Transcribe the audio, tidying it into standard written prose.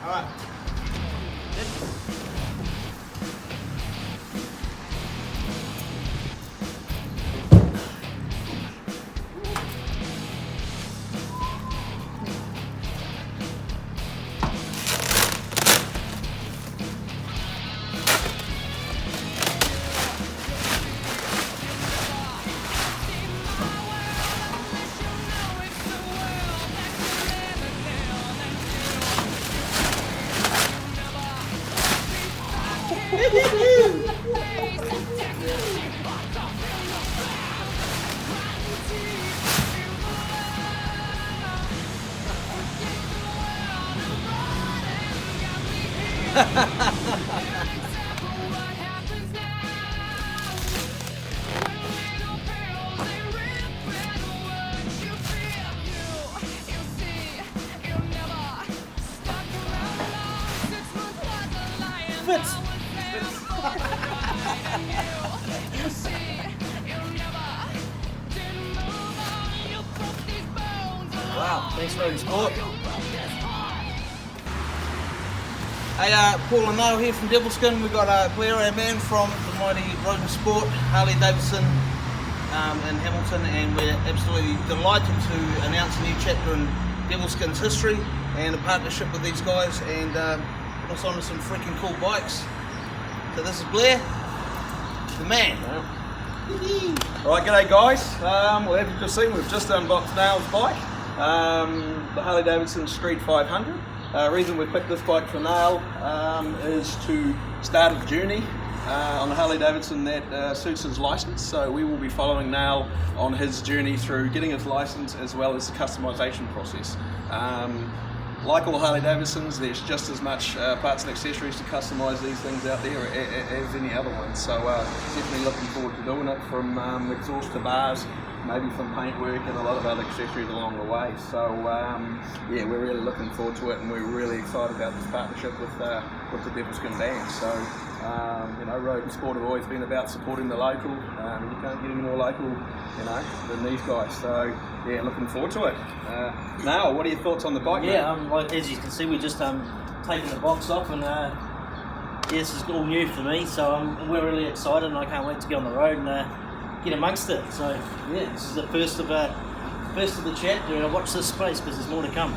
Alright. Wow, thanks for the support. Hey, Paul and Niall here from Devilskin. We've got Blair, our man from the mighty Road and Sport, Harley-Davidson in Hamilton, and we're absolutely delighted to announce a new chapter in Devilskin's history and a partnership with these guys, and put us on some freaking cool bikes. So this is Blair, the man. Right, g'day guys. Well, as you've just seen, we've just unboxed Niall's bike, the Harley-Davidson Street 500. Reason we picked this bike for Niall is to start a journey on the Harley-Davidson that suits his license. So we will be following Niall on his journey through getting his license as well as the customization process. Like all Harley-Davidsons, there's just as much parts and accessories to customise these things out there as any other ones. So definitely looking forward to doing it, from exhaust to bars, maybe some paintwork and a lot of other accessories along the way. So yeah, we're really looking forward to it, and we're really excited about this partnership with the Devilskin band. So you know, Road and Sport have always been about supporting the local. You can't get any more local, you know, than these guys. So yeah, looking forward to it. Now, what are your thoughts on the bike? Yeah, like, as you can see, we're just taking the box off, and yeah, this is all new for me. So we're really excited, and I can't wait to get on the road and get amongst it. So yeah, this is the first of the chapter, and watch this space because there's more to come.